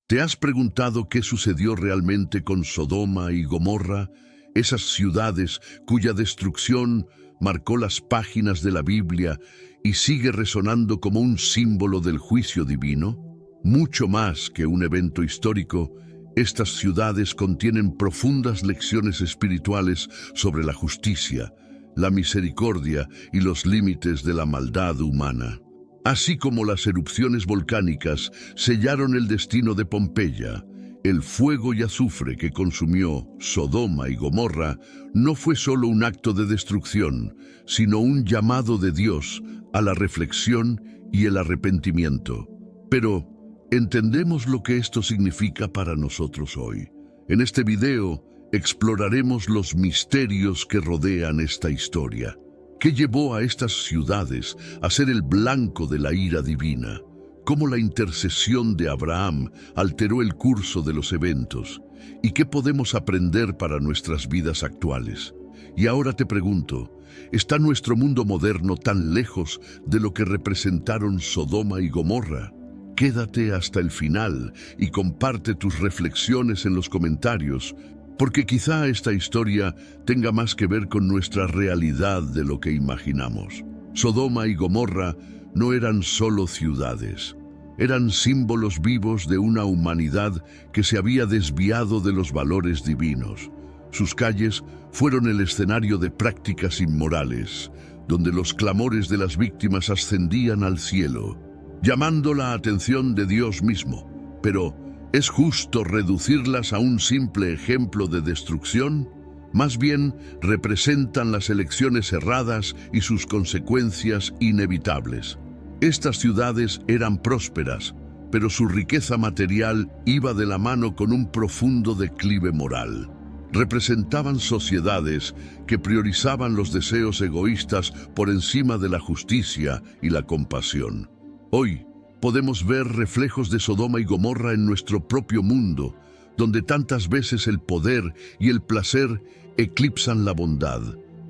¿Te has preguntado qué sucedió realmente con Sodoma y Gomorra, esas ciudades cuya destrucción marcó las páginas de la Biblia y sigue resonando como un símbolo del juicio divino? Mucho más que un evento histórico, estas ciudades contienen profundas lecciones espirituales sobre la justicia, la misericordia y los límites de la maldad humana. Así como las erupciones volcánicas sellaron el destino de Pompeya, el fuego y azufre que consumió Sodoma y Gomorra no fue solo un acto de destrucción, sino un llamado de Dios a la reflexión y el arrepentimiento. Pero, ¿entendemos lo que esto significa para nosotros hoy? En este video exploraremos los misterios que rodean esta historia. ¿Qué llevó a estas ciudades a ser el blanco de la ira divina? ¿Cómo la intercesión de Abraham alteró el curso de los eventos? ¿Y qué podemos aprender para nuestras vidas actuales? Y ahora te pregunto, ¿está nuestro mundo moderno tan lejos de lo que representaron Sodoma y Gomorra? Quédate hasta el final y comparte tus reflexiones en los comentarios, porque quizá esta historia tenga más que ver con nuestra realidad de lo que imaginamos. Sodoma y Gomorra no eran solo ciudades, eran símbolos vivos de una humanidad que se había desviado de los valores divinos. Sus calles fueron el escenario de prácticas inmorales, donde los clamores de las víctimas ascendían al cielo, llamando la atención de Dios mismo. Pero, ¿es justo reducirlas a un simple ejemplo de destrucción? Más bien, representan las elecciones erradas y sus consecuencias inevitables. Estas ciudades eran prósperas, pero su riqueza material iba de la mano con un profundo declive moral. Representaban sociedades que priorizaban los deseos egoístas por encima de la justicia y la compasión. Hoy, podemos ver reflejos de Sodoma y Gomorra en nuestro propio mundo, donde tantas veces el poder y el placer eclipsan la bondad.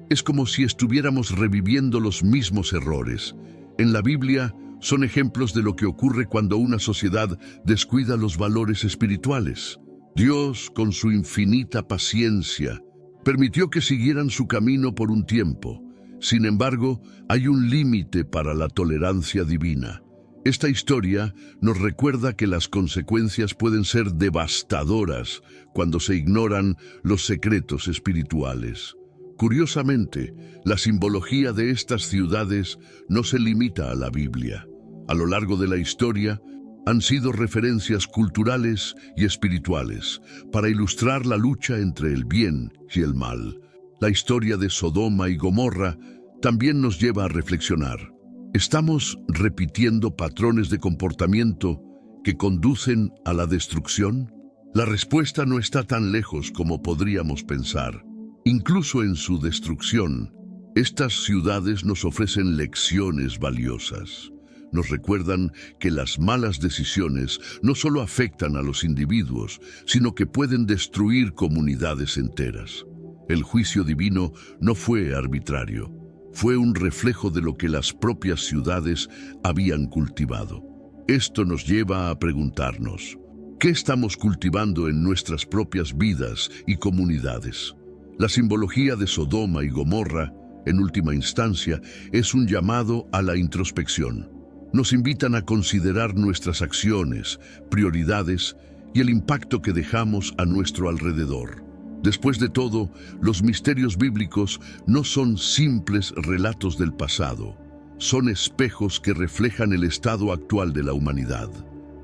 Es como si estuviéramos reviviendo los mismos errores. En la Biblia son ejemplos de lo que ocurre cuando una sociedad descuida los valores espirituales. Dios, con su infinita paciencia, permitió que siguieran su camino por un tiempo. Sin embargo, hay un límite para la tolerancia divina. Esta historia nos recuerda que las consecuencias pueden ser devastadoras cuando se ignoran los secretos espirituales. Curiosamente, la simbología de estas ciudades no se limita a la Biblia. A lo largo de la historia, han sido referencias culturales y espirituales para ilustrar la lucha entre el bien y el mal. La historia de Sodoma y Gomorra también nos lleva a reflexionar. ¿Estamos repitiendo patrones de comportamiento que conducen a la destrucción? La respuesta no está tan lejos como podríamos pensar. Incluso en su destrucción, estas ciudades nos ofrecen lecciones valiosas. Nos recuerdan que las malas decisiones no solo afectan a los individuos, sino que pueden destruir comunidades enteras. El juicio divino no fue arbitrario. Fue un reflejo de lo que las propias ciudades habían cultivado. Esto nos lleva a preguntarnos, ¿qué estamos cultivando en nuestras propias vidas y comunidades? La simbología de Sodoma y Gomorra, en última instancia, es un llamado a la introspección. Nos invitan a considerar nuestras acciones, prioridades y el impacto que dejamos a nuestro alrededor. Después de todo, los misterios bíblicos no son simples relatos del pasado, son espejos que reflejan el estado actual de la humanidad.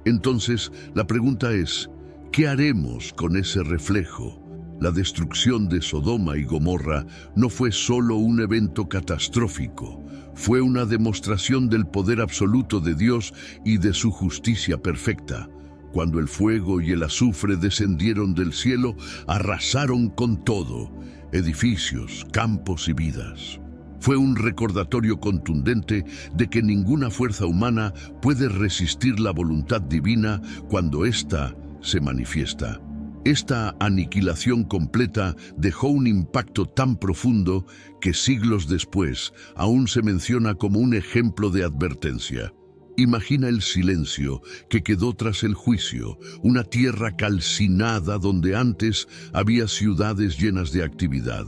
Entonces, la pregunta es, ¿qué haremos con ese reflejo? La destrucción de Sodoma y Gomorra no fue solo un evento catastrófico, fue una demostración del poder absoluto de Dios y de su justicia perfecta. Cuando el fuego y el azufre descendieron del cielo, arrasaron con todo, edificios, campos y vidas. Fue un recordatorio contundente de que ninguna fuerza humana puede resistir la voluntad divina cuando ésta se manifiesta. Esta aniquilación completa dejó un impacto tan profundo que siglos después aún se menciona como un ejemplo de advertencia. Imagina el silencio que quedó tras el juicio, una tierra calcinada donde antes había ciudades llenas de actividad.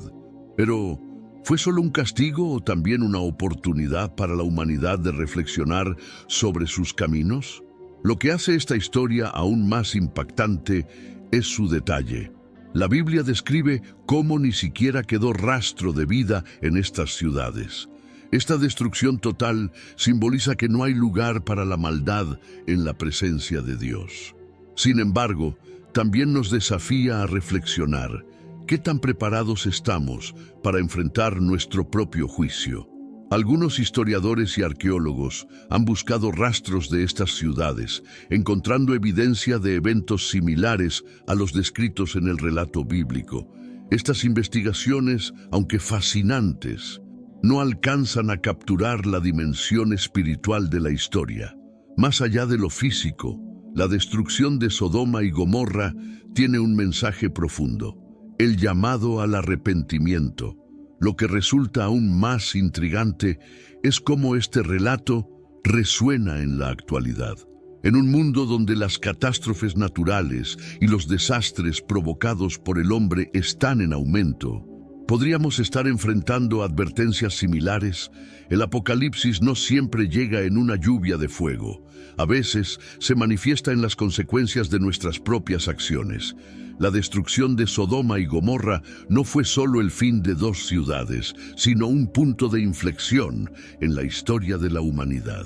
Pero, ¿fue solo un castigo o también una oportunidad para la humanidad de reflexionar sobre sus caminos? Lo que hace esta historia aún más impactante es su detalle. La Biblia describe cómo ni siquiera quedó rastro de vida en estas ciudades. Esta destrucción total simboliza que no hay lugar para la maldad en la presencia de Dios. Sin embargo, también nos desafía a reflexionar. ¿Qué tan preparados estamos para enfrentar nuestro propio juicio? Algunos historiadores y arqueólogos han buscado rastros de estas ciudades, encontrando evidencia de eventos similares a los descritos en el relato bíblico. Estas investigaciones, aunque fascinantes, no alcanzan a capturar la dimensión espiritual de la historia. Más allá de lo físico, la destrucción de Sodoma y Gomorra tiene un mensaje profundo: el llamado al arrepentimiento. Lo que resulta aún más intrigante es cómo este relato resuena en la actualidad. En un mundo donde las catástrofes naturales y los desastres provocados por el hombre están en aumento, ¿podríamos estar enfrentando advertencias similares? El apocalipsis no siempre llega en una lluvia de fuego. A veces se manifiesta en las consecuencias de nuestras propias acciones. La destrucción de Sodoma y Gomorra no fue solo el fin de dos ciudades, sino un punto de inflexión en la historia de la humanidad.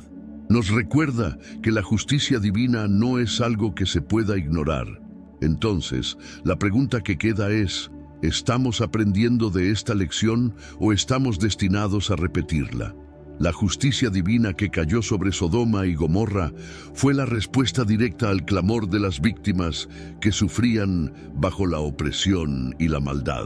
Nos recuerda que la justicia divina no es algo que se pueda ignorar. Entonces, la pregunta que queda es: ¿estamos aprendiendo de esta lección o estamos destinados a repetirla? La justicia divina que cayó sobre Sodoma y Gomorra fue la respuesta directa al clamor de las víctimas que sufrían bajo la opresión y la maldad.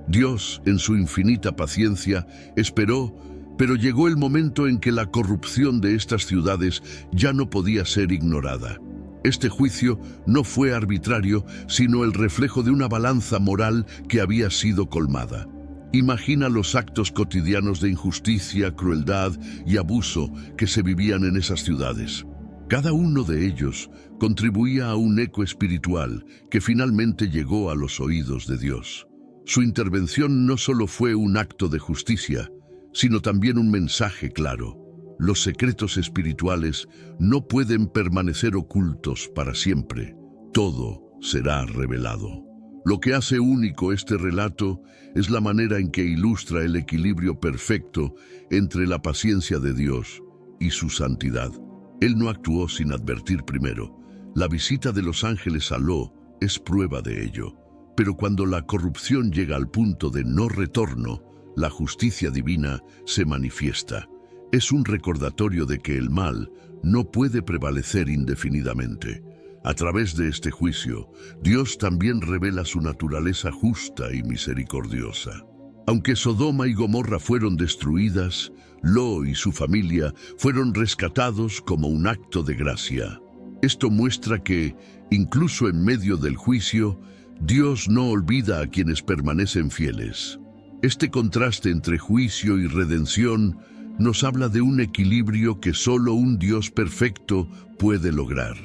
Dios, en su infinita paciencia, esperó, pero llegó el momento en que la corrupción de estas ciudades ya no podía ser ignorada. Este juicio no fue arbitrario, sino el reflejo de una balanza moral que había sido colmada. Imagina los actos cotidianos de injusticia, crueldad y abuso que se vivían en esas ciudades. Cada uno de ellos contribuía a un eco espiritual que finalmente llegó a los oídos de Dios. Su intervención no solo fue un acto de justicia, sino también un mensaje claro: los secretos espirituales no pueden permanecer ocultos para siempre. Todo será revelado. Lo que hace único este relato es la manera en que ilustra el equilibrio perfecto entre la paciencia de Dios y su santidad. Él no actuó sin advertir primero. La visita de los ángeles a Lot es prueba de ello. Pero cuando la corrupción llega al punto de no retorno, la justicia divina se manifiesta. Es un recordatorio de que el mal no puede prevalecer indefinidamente. A través de este juicio, Dios también revela su naturaleza justa y misericordiosa. Aunque Sodoma y Gomorra fueron destruidas, Lot y su familia fueron rescatados como un acto de gracia. Esto muestra que, incluso en medio del juicio, Dios no olvida a quienes permanecen fieles. Este contraste entre juicio y redención nos habla de un equilibrio que solo un Dios perfecto puede lograr.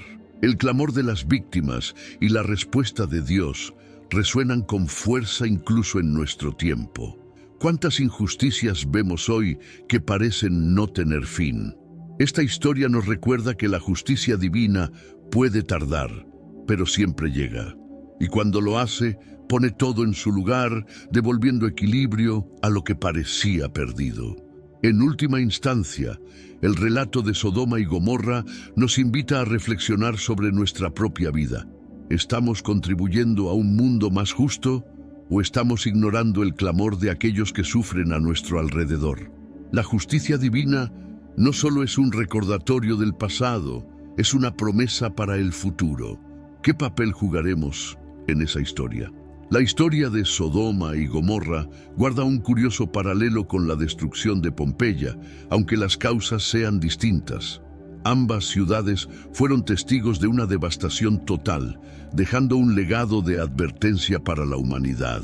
El clamor de las víctimas y la respuesta de Dios resuenan con fuerza incluso en nuestro tiempo. ¿Cuántas injusticias vemos hoy que parecen no tener fin? Esta historia nos recuerda que la justicia divina puede tardar, pero siempre llega. Y cuando lo hace, pone todo en su lugar, devolviendo equilibrio a lo que parecía perdido. En última instancia, el relato de Sodoma y Gomorra nos invita a reflexionar sobre nuestra propia vida. ¿Estamos contribuyendo a un mundo más justo o estamos ignorando el clamor de aquellos que sufren a nuestro alrededor? La justicia divina no solo es un recordatorio del pasado, es una promesa para el futuro. ¿Qué papel jugaremos en esa historia? La historia de Sodoma y Gomorra guarda un curioso paralelo con la destrucción de Pompeya, aunque las causas sean distintas. Ambas ciudades fueron testigos de una devastación total, dejando un legado de advertencia para la humanidad.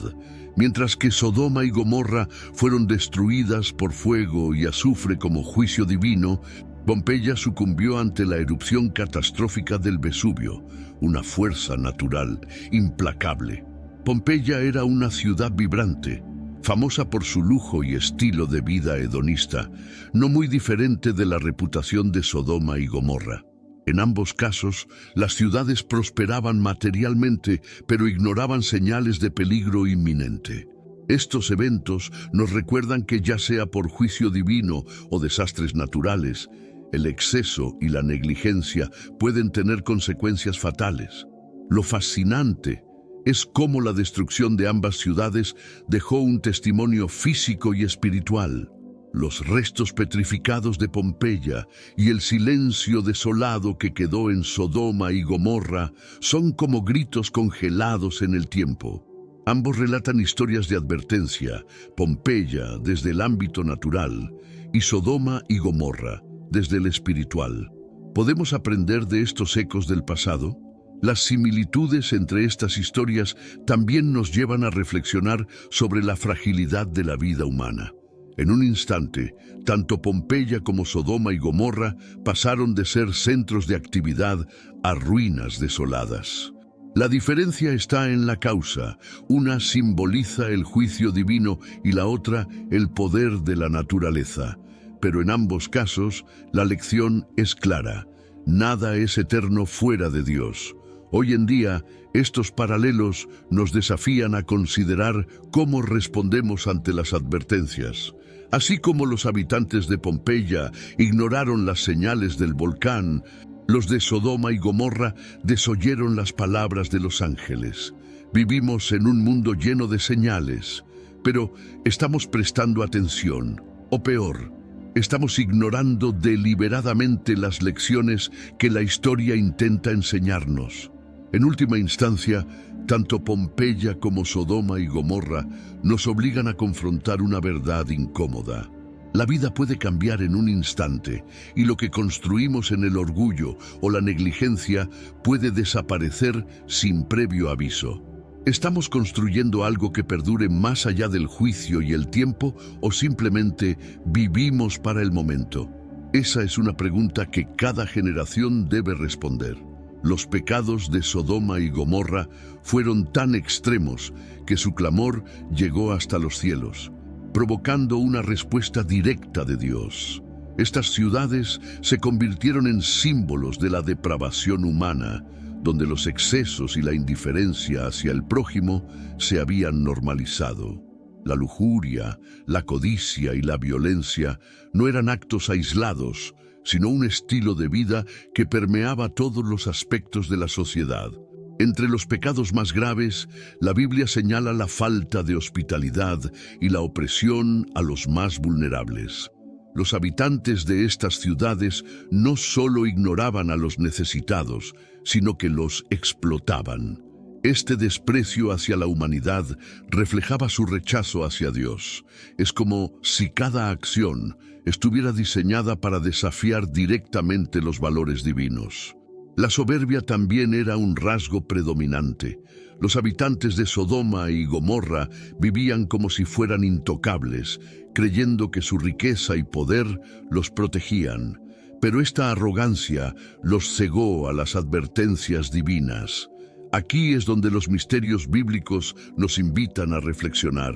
Mientras que Sodoma y Gomorra fueron destruidas por fuego y azufre como juicio divino, Pompeya sucumbió ante la erupción catastrófica del Vesubio, una fuerza natural, implacable. Pompeya era una ciudad vibrante, famosa por su lujo y estilo de vida hedonista, no muy diferente de la reputación de Sodoma y Gomorra. En ambos casos, las ciudades prosperaban materialmente, pero ignoraban señales de peligro inminente. Estos eventos nos recuerdan que ya sea por juicio divino o desastres naturales, el exceso y la negligencia pueden tener consecuencias fatales. Lo fascinante es cómo la destrucción de ambas ciudades dejó un testimonio físico y espiritual. Los restos petrificados de Pompeya y el silencio desolado que quedó en Sodoma y Gomorra son como gritos congelados en el tiempo. Ambos relatan historias de advertencia, Pompeya desde el ámbito natural y Sodoma y Gomorra desde el espiritual. ¿Podemos aprender de estos ecos del pasado? Las similitudes entre estas historias también nos llevan a reflexionar sobre la fragilidad de la vida humana. En un instante, tanto Pompeya como Sodoma y Gomorra pasaron de ser centros de actividad a ruinas desoladas. La diferencia está en la causa. Una simboliza el juicio divino y la otra el poder de la naturaleza. Pero en ambos casos, la lección es clara. Nada es eterno fuera de Dios. Hoy en día, estos paralelos nos desafían a considerar cómo respondemos ante las advertencias. Así como los habitantes de Pompeya ignoraron las señales del volcán, los de Sodoma y Gomorra desoyeron las palabras de los ángeles. Vivimos en un mundo lleno de señales, pero ¿estamos prestando atención? O peor, ¿estamos ignorando deliberadamente las lecciones que la historia intenta enseñarnos? En última instancia, tanto Pompeya como Sodoma y Gomorra nos obligan a confrontar una verdad incómoda. La vida puede cambiar en un instante y lo que construimos en el orgullo o la negligencia puede desaparecer sin previo aviso. ¿Estamos construyendo algo que perdure más allá del juicio y el tiempo o simplemente vivimos para el momento? Esa es una pregunta que cada generación debe responder. Los pecados de Sodoma y Gomorra fueron tan extremos que su clamor llegó hasta los cielos, provocando una respuesta directa de Dios. Estas ciudades se convirtieron en símbolos de la depravación humana, donde los excesos y la indiferencia hacia el prójimo se habían normalizado. La lujuria, la codicia y la violencia no eran actos aislados, sino un estilo de vida que permeaba todos los aspectos de la sociedad. Entre los pecados más graves, la Biblia señala la falta de hospitalidad y la opresión a los más vulnerables. Los habitantes de estas ciudades no solo ignoraban a los necesitados, sino que los explotaban. Este desprecio hacia la humanidad reflejaba su rechazo hacia Dios. Es como si cada acción estuviera diseñada para desafiar directamente los valores divinos. La soberbia también era un rasgo predominante. Los habitantes de Sodoma y Gomorra vivían como si fueran intocables, creyendo que su riqueza y poder los protegían. Pero esta arrogancia los cegó a las advertencias divinas. Aquí es donde los misterios bíblicos nos invitan a reflexionar.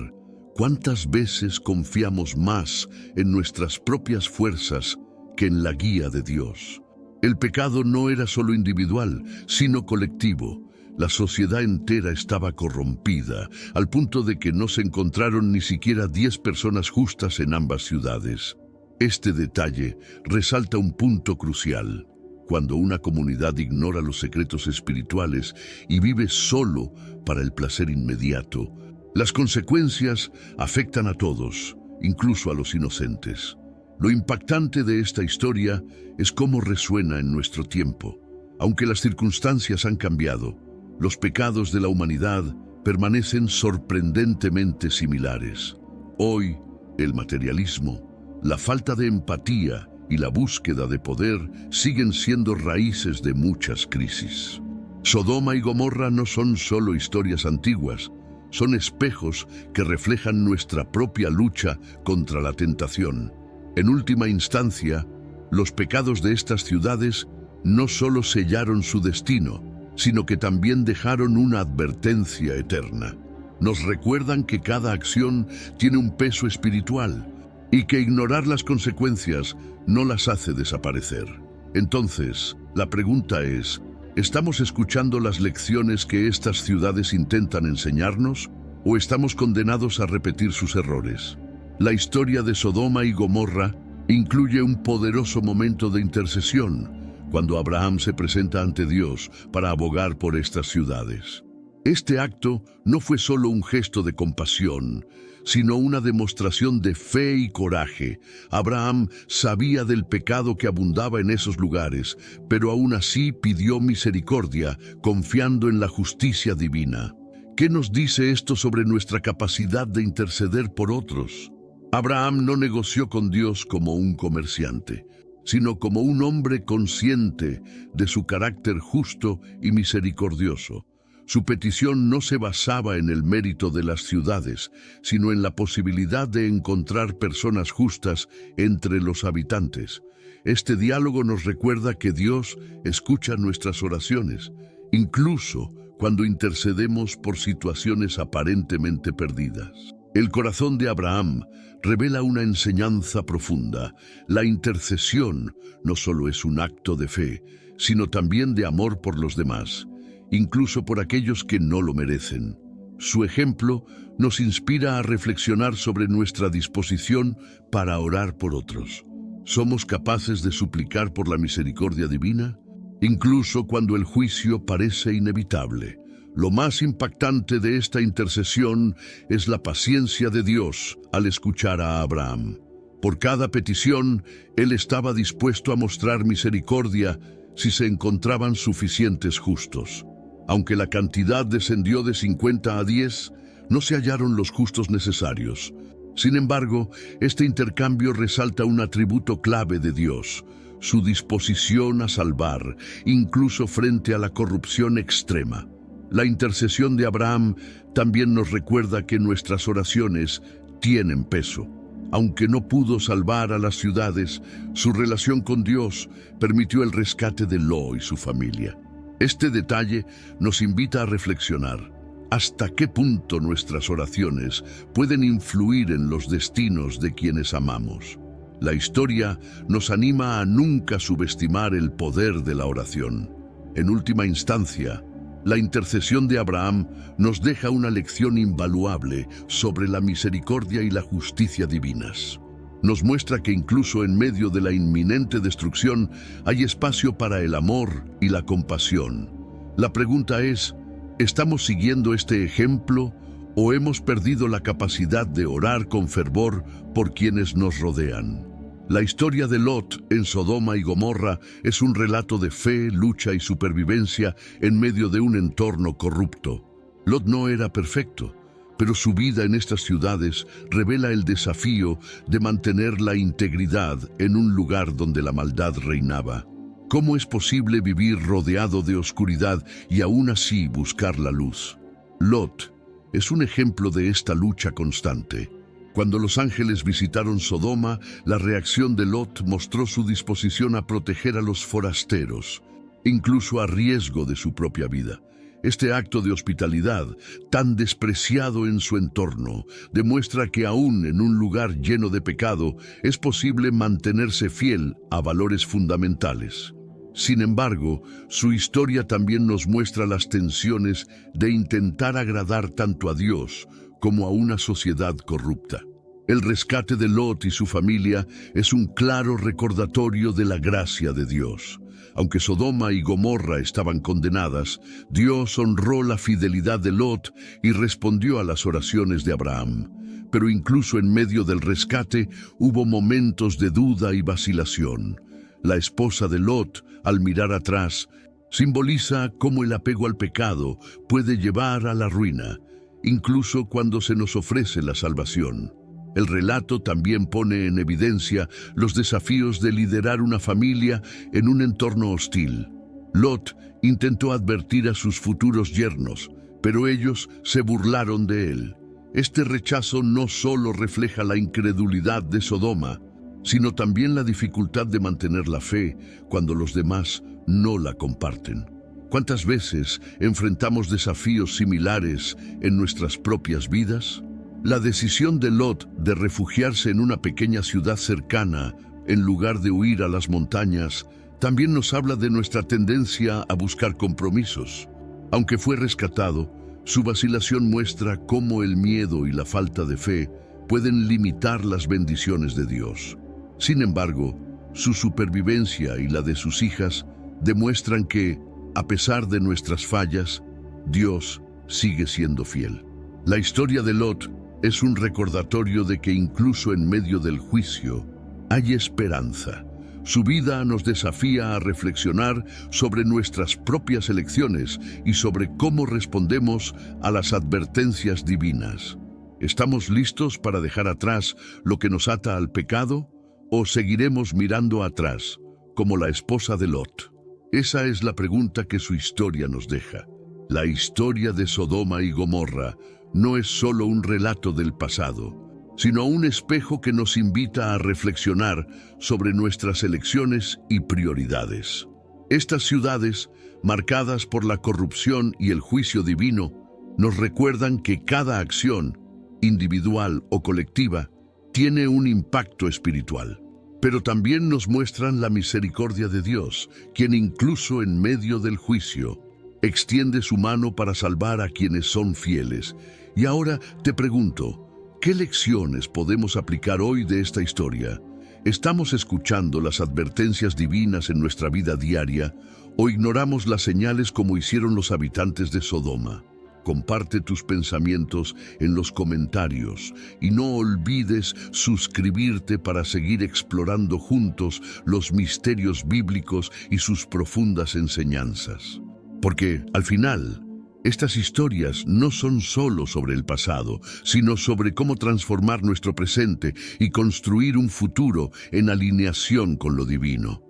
¿Cuántas veces confiamos más en nuestras propias fuerzas que en la guía de Dios? El pecado no era solo individual, sino colectivo. La sociedad entera estaba corrompida, al punto de que no se encontraron ni siquiera 10 personas justas en ambas ciudades. Este detalle resalta un punto crucial. Cuando una comunidad ignora los secretos espirituales y vive solo para el placer inmediato, las consecuencias afectan a todos, incluso a los inocentes. Lo impactante de esta historia es cómo resuena en nuestro tiempo. Aunque las circunstancias han cambiado, los pecados de la humanidad permanecen sorprendentemente similares. Hoy, el materialismo, la falta de empatía y la búsqueda de poder siguen siendo raíces de muchas crisis. Sodoma y Gomorra no son solo historias antiguas, son espejos que reflejan nuestra propia lucha contra la tentación. En última instancia, Los pecados de estas ciudades no solo sellaron su destino, sino que también dejaron una advertencia eterna. Nos recuerdan que cada acción tiene un peso espiritual y que ignorar las consecuencias no las hace desaparecer. Entonces, la pregunta es, ¿estamos escuchando las lecciones que estas ciudades intentan enseñarnos o estamos condenados a repetir sus errores? La historia de Sodoma y Gomorra incluye un poderoso momento de intercesión, cuando Abraham se presenta ante Dios para abogar por estas ciudades. Este acto no fue solo un gesto de compasión, sino una demostración de fe y coraje. Abraham sabía del pecado que abundaba en esos lugares, pero aún así pidió misericordia, confiando en la justicia divina. ¿Qué nos dice esto sobre nuestra capacidad de interceder por otros? Abraham no negoció con Dios como un comerciante, sino como un hombre consciente de su carácter justo y misericordioso. Su petición no se basaba en el mérito de las ciudades, sino en la posibilidad de encontrar personas justas entre los habitantes. Este diálogo nos recuerda que Dios escucha nuestras oraciones, incluso cuando intercedemos por situaciones aparentemente perdidas. El corazón de Abraham revela una enseñanza profunda. La intercesión no solo es un acto de fe, sino también de amor por los demás, incluso por aquellos que no lo merecen. Su ejemplo nos inspira a reflexionar sobre nuestra disposición para orar por otros. ¿Somos capaces de suplicar por la misericordia divina? Incluso cuando el juicio parece inevitable. Lo más impactante de esta intercesión es la paciencia de Dios al escuchar a Abraham. Por cada petición, Él estaba dispuesto a mostrar misericordia si se encontraban suficientes justos. Aunque la cantidad descendió de 50 a 10, no se hallaron los justos necesarios. Sin embargo, este intercambio resalta un atributo clave de Dios: su disposición a salvar, incluso frente a la corrupción extrema. La intercesión de Abraham también nos recuerda que nuestras oraciones tienen peso. Aunque no pudo salvar a las ciudades, su relación con Dios permitió el rescate de Lot y su familia. Este detalle nos invita a reflexionar. ¿Hasta qué punto nuestras oraciones pueden influir en los destinos de quienes amamos? La historia nos anima a nunca subestimar el poder de la oración. En última instancia, la intercesión de Abraham nos deja una lección invaluable sobre la misericordia y la justicia divinas. Nos muestra que incluso en medio de la inminente destrucción hay espacio para el amor y la compasión. La pregunta es, ¿estamos siguiendo este ejemplo o hemos perdido la capacidad de orar con fervor por quienes nos rodean? La historia de Lot en Sodoma y Gomorra es un relato de fe, lucha y supervivencia en medio de un entorno corrupto. Lot no era perfecto, pero su vida en estas ciudades revela el desafío de mantener la integridad en un lugar donde la maldad reinaba. ¿Cómo es posible vivir rodeado de oscuridad y aún así buscar la luz? Lot es un ejemplo de esta lucha constante. Cuando los ángeles visitaron Sodoma, la reacción de Lot mostró su disposición a proteger a los forasteros, incluso a riesgo de su propia vida. Este acto de hospitalidad, tan despreciado en su entorno, demuestra que aún en un lugar lleno de pecado, es posible mantenerse fiel a valores fundamentales. Sin embargo, su historia también nos muestra las tensiones de intentar agradar tanto a Dios como a una sociedad corrupta. El rescate de Lot y su familia es un claro recordatorio de la gracia de Dios. Aunque Sodoma y Gomorra estaban condenadas, Dios honró la fidelidad de Lot y respondió a las oraciones de Abraham. Pero incluso en medio del rescate hubo momentos de duda y vacilación. La esposa de Lot, al mirar atrás, simboliza cómo el apego al pecado puede llevar a la ruina, incluso cuando se nos ofrece la salvación. El relato también pone en evidencia los desafíos de liderar una familia en un entorno hostil. Lot intentó advertir a sus futuros yernos, pero ellos se burlaron de él. Este rechazo no solo refleja la incredulidad de Sodoma, sino también la dificultad de mantener la fe cuando los demás no la comparten. ¿Cuántas veces enfrentamos desafíos similares en nuestras propias vidas? La decisión de Lot de refugiarse en una pequeña ciudad cercana en lugar de huir a las montañas también nos habla de nuestra tendencia a buscar compromisos. Aunque fue rescatado, su vacilación muestra cómo el miedo y la falta de fe pueden limitar las bendiciones de Dios. Sin embargo, su supervivencia y la de sus hijas demuestran que, a pesar de nuestras fallas, Dios sigue siendo fiel. La historia de Lot es un recordatorio de que incluso en medio del juicio hay esperanza. Su vida nos desafía a reflexionar sobre nuestras propias elecciones y sobre cómo respondemos a las advertencias divinas. ¿Estamos listos para dejar atrás lo que nos ata al pecado o seguiremos mirando atrás, como la esposa de Lot? Esa es la pregunta que su historia nos deja. La historia de Sodoma y Gomorra no es solo un relato del pasado, sino un espejo que nos invita a reflexionar sobre nuestras elecciones y prioridades. Estas ciudades, marcadas por la corrupción y el juicio divino, nos recuerdan que cada acción, individual o colectiva, tiene un impacto espiritual. Pero también nos muestran la misericordia de Dios, quien incluso en medio del juicio, extiende su mano para salvar a quienes son fieles. Y ahora te pregunto, ¿qué lecciones podemos aplicar hoy de esta historia? ¿Estamos escuchando las advertencias divinas en nuestra vida diaria o ignoramos las señales como hicieron los habitantes de Sodoma? Comparte tus pensamientos en los comentarios y no olvides suscribirte para seguir explorando juntos los misterios bíblicos y sus profundas enseñanzas. Porque, al final, estas historias no son solo sobre el pasado, sino sobre cómo transformar nuestro presente y construir un futuro en alineación con lo divino.